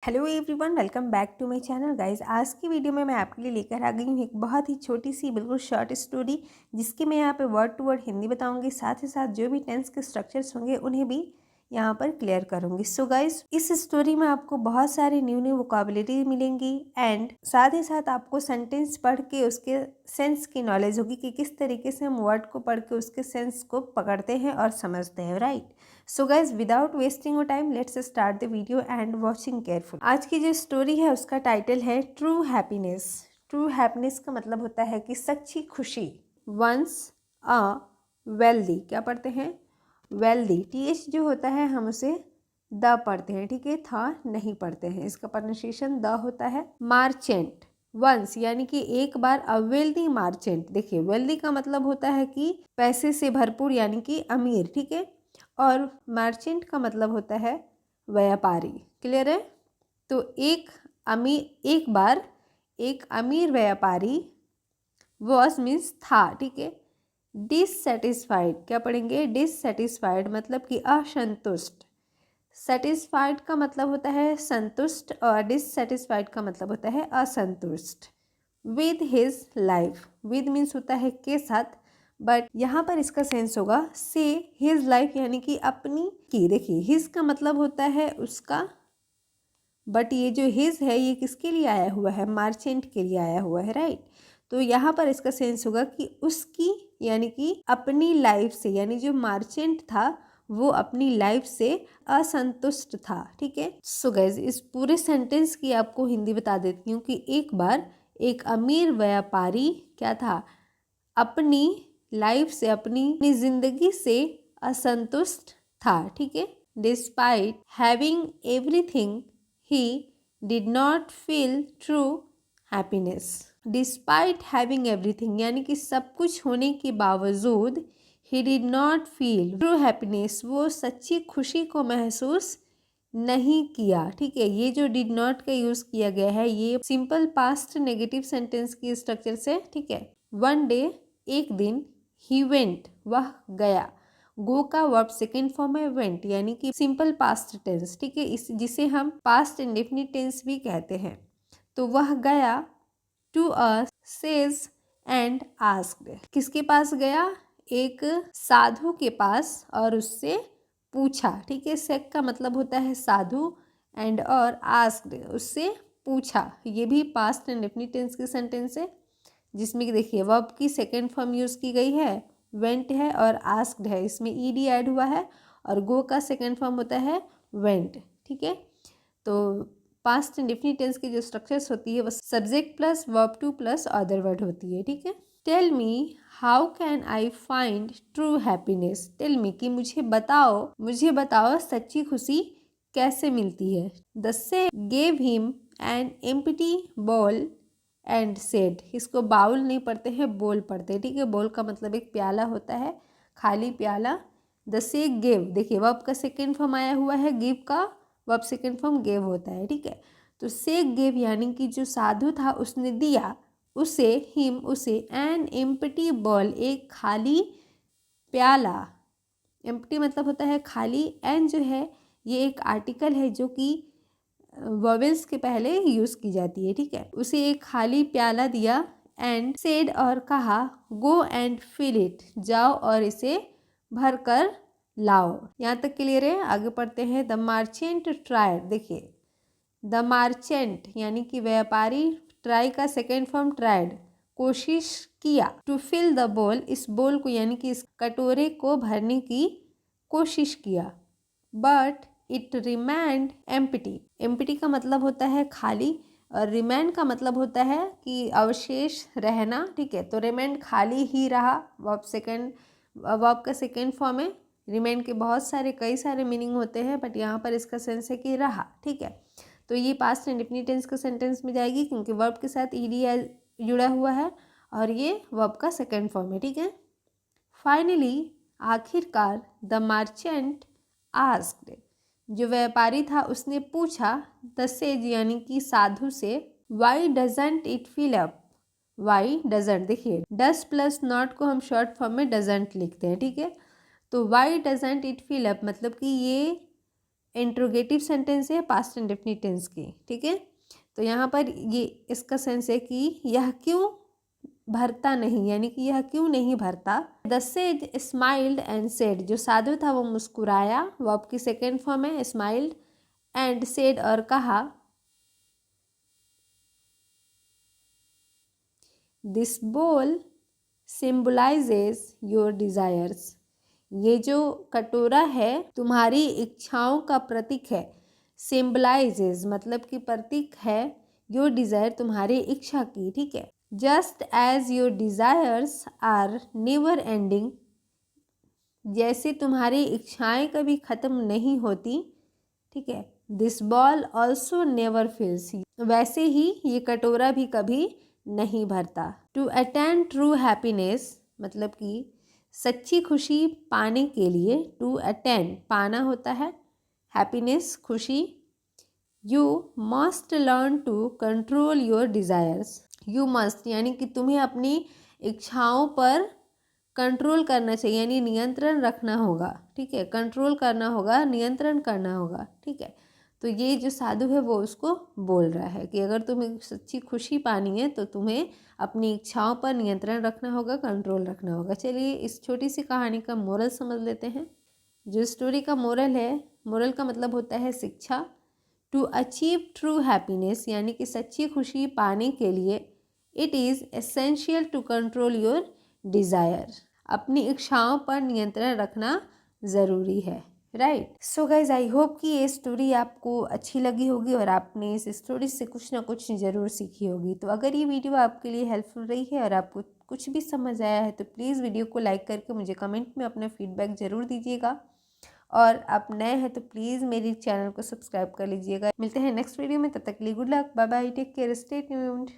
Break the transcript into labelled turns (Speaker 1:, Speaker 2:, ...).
Speaker 1: Hello everyone, welcome back to my channel guys. आज की video में मैं आपके लिए लेकर आ गई हूँ एक बहुत ही छोटी सी बिल्कुल शॉर्ट स्टोरी, जिसकी मैं यहाँ पे वर्ड टू वर्ड हिंदी बताऊंगी। साथ ही साथ जो भी टेंस के स्ट्रक्चर्स होंगे उन्हें भी यहाँ पर क्लियर करूंगी। सो गाइस, इस स्टोरी में आपको बहुत सारी न्यू न्यू वोकेबुलरी मिलेंगी एंड साथ ही साथ आपको सेंटेंस पढ़ के उसके सेंस की नॉलेज होगी कि किस तरीके से हम वर्ड को पढ़ के उसके सेंस को पकड़ते हैं और समझते हैं, right. So guys, without wasting your time, let's start the video and watching careful. आज की जो स्टोरी है उसका टाइटल है ट्रू हैप्पीनेस। ट्रू हैप्पीनेस का मतलब होता है कि सच्ची खुशी। वंस अ वेल्दी, क्या पढ़ते हैं? वेल्दी। टीएच जो होता है हम उसे द पढ़ते हैं, ठीक है, था नहीं पढ़ते हैं। इसका प्रोनाउंसिएशन द होता है। मार्चेंट, वंस यानी कि एक बार। अ वेल्दी मार्चेंट, देखिए वेल्दी का मतलब होता है कि पैसे से भरपूर यानी कि अमीर, ठीक है। और मर्चेंट का मतलब होता है व्यापारी। क्लियर है? तो एक बार एक अमीर व्यापारी वॉज मीन्स था, ठीक है। डिससेटिस्फाइड, क्या पढ़ेंगे? डिससेटिस्फाइड मतलब कि असंतुष्ट। सेटिस्फाइड का मतलब होता है संतुष्ट और डिससेटिस्फाइड का मतलब होता है असंतुष्ट। With his life, with means होता है के साथ, बट यहाँ पर इसका सेंस होगा से हिज लाइफ यानी कि अपनी की। देखिए हिज का मतलब होता है उसका, बट ये जो हिज है ये किसके लिए आया हुआ है? मार्चेंट के लिए आया हुआ है, राइट। तो यहाँ पर इसका सेंस होगा कि उसकी यानी कि अपनी लाइफ से, यानी जो मार्चेंट था वो अपनी लाइफ से असंतुष्ट था, ठीक है। सो गाइस, इस पूरे सेंटेंस की आपको हिंदी बता देती हूँ कि एक बार एक अमीर व्यापारी क्या था? अपनी लाइफ से, अपनी जिंदगी से असंतुष्ट था, ठीक है। Despite having everything he did not feel true happiness. Despite having everything यानी कि सब कुछ होने के बावजूद he did not feel true happiness, वो सच्ची खुशी को महसूस नहीं किया, ठीक है। ये जो डिड नॉट का यूज किया गया है ये सिंपल पास्ट नेगेटिव सेंटेंस की स्ट्रक्चर से, ठीक है। वन डे, एक दिन। ही वेंट, वह गया। गो का वर्ब सेकेंड फॉर्म है वेंट, यानी कि सिंपल पास्ट टेंस, ठीक है, इस जिसे हम पास्ट इंडेफिनिट टेंस भी कहते हैं। तो वह गया to a sage and asked, किसके पास गया? एक साधु के पास और उससे पूछा, ठीक है। सेक का मतलब होता है साधु एंड और आस्क्ड उससे पूछा। ये भी पास्ट इंडेफिनिट टेंस की सेंटेंस है जिसमें कि देखिए वर्ब की सेकेंड फॉर्म यूज की गई है, वेंट है और आस्क्ड है, इसमें ईडी ऐड हुआ है। और गो का सेकेंड फॉर्म होता है वेंट, ठीक है। तो पास्ट इंडेफिनिट टेंस की जो स्ट्रक्चर्स होती है वो subject plus verb two plus other word होती है, ठीक है। Tell me how can I find true happiness. Tell me कि मुझे बताओ सच्ची खुशी कैसे मिलती है। द से gave him an empty ball and said, इसको बाउल नहीं पढ़ते हैं, बोल पढ़ते हैं, ठीक है। बोल का मतलब एक प्याला होता है, खाली प्याला। द से गिव, देखिए वर्ब का सेकेंड फॉर्म आया हुआ है, गिव का वर्ब सेकेंड फॉर्म गिव होता है, ठीक है। तो से गिव यानी कि जो साधु था उसने दिया उसे, हिम उसे, एन एम्प्टी बॉल एक खाली प्याला। एम्प्टी मतलब होता है खाली, एन जो है ये एक आर्टिकल है जो कि वॉवेल्स के पहले यूज की जाती है, ठीक है। उसे एक खाली प्याला दिया एंड सेड और कहा गो एंड फिल इट, जाओ और इसे भर कर लाओ। यहाँ तक क्लियर है? आगे पढ़ते हैं। द मार्चेंट ट्राइड, देखिए द मार्चेंट यानी कि व्यापारी, ट्राई का सेकेंड फॉर्म ट्राइड, कोशिश किया। टू फिल द बोल, इस बोल को यानी कि इस कटोरे को भरने की कोशिश किया। But it remained empty, empty का मतलब होता है खाली और रिमेंड का मतलब होता है कि अवशेष रहना, ठीक है। तो रिमेंड खाली ही रहा, वर्ब का सेकेंड फॉर्म है। रिमेंड के बहुत सारे कई सारे मीनिंग होते हैं, बट यहाँ पर इसका सेंस है कि रहा, ठीक है। तो ये पास्ट इंडेफिनिट टेंस के सेंटेंस में जाएगी क्योंकि वर्ब के साथ ईडी जुड़ा हुआ है और ये वर्ब का सेकेंड फॉर्म है, ठीक है। फाइनली, आखिरकार, द मार्चेंट आस्क्ड, जो व्यापारी था उसने पूछा, द सेज यानी कि साधु से, why doesn't it fill up. Why doesn't, देखिए डस प्लस नॉट को हम शॉर्ट फॉर्म में डजंट लिखते हैं, ठीक है। तो why doesn't it fill up मतलब कि ये इंट्रोगेटिव सेंटेंस है पास्ट इंडेफिनिट टेंस की, ठीक है। तो यहाँ पर ये इसका सेंस है कि यह क्यों भरता नहीं, यानी कि यह क्यों नहीं भरता। The sage smiled and said, जो साधु था वो मुस्कुराया, वो आपकी सेकेंड फॉर्म है स्माइल्ड एंड सेड, और कहा दिस बोल सिम्बलाइजेज योर डिजायर्स, ये जो कटोरा है तुम्हारी इच्छाओं का प्रतीक है। सिम्बलाइजेज मतलब कि प्रतीक है, योर डिजायर तुम्हारी इच्छा की, ठीक है। Just as your desires are never ending, जैसे तुम्हारी इच्छाएं कभी खत्म नहीं होती, ठीक है। This ball also never fills, वैसे ही ये कटोरा भी कभी नहीं भरता। टू अटेन ट्रू हैप्पीनेस मतलब कि सच्ची खुशी पाने के लिए, टू अटेन पाना होता है, हैप्पीनेस खुशी। You must learn to control your desires, you must यानी कि तुम्हें अपनी इच्छाओं पर कंट्रोल करना चाहिए, यानी नियंत्रण रखना होगा, ठीक है। कंट्रोल करना होगा, नियंत्रण करना होगा, ठीक है। तो ये जो साधु है वो उसको बोल रहा है कि अगर तुम्हें सच्ची खुशी पानी है तो तुम्हें अपनी इच्छाओं पर नियंत्रण रखना होगा, कंट्रोल रखना होगा। चलिए इस छोटी सी कहानी का मोरल समझ लेते हैं। जो स्टोरी का मोरल है, मोरल का मतलब होता है शिक्षा। टू अचीव ट्रू हैप्पीनेस यानी कि सच्ची खुशी पाने के लिए, it is essential to control your desire, अपनी इच्छाओं पर नियंत्रण रखना ज़रूरी है, right. So guys I hope कि ये स्टोरी आपको अच्छी लगी होगी और आपने इस स्टोरी से कुछ ना कुछ ज़रूर सीखी होगी। तो अगर ये वीडियो आपके लिए हेल्पफुल रही है और आपको कुछ भी समझ आया है तो प्लीज़ वीडियो को लाइक करके मुझे कमेंट में अपना फीडबैक ज़रूर दीजिएगा, और आप नए हैं तो प्लीज़ मेरे चैनल को सब्सक्राइब कर लीजिएगा। मिलते हैं नेक्स्ट वीडियो में, तब तक के लिए good luck, bye bye, take care, stay tuned.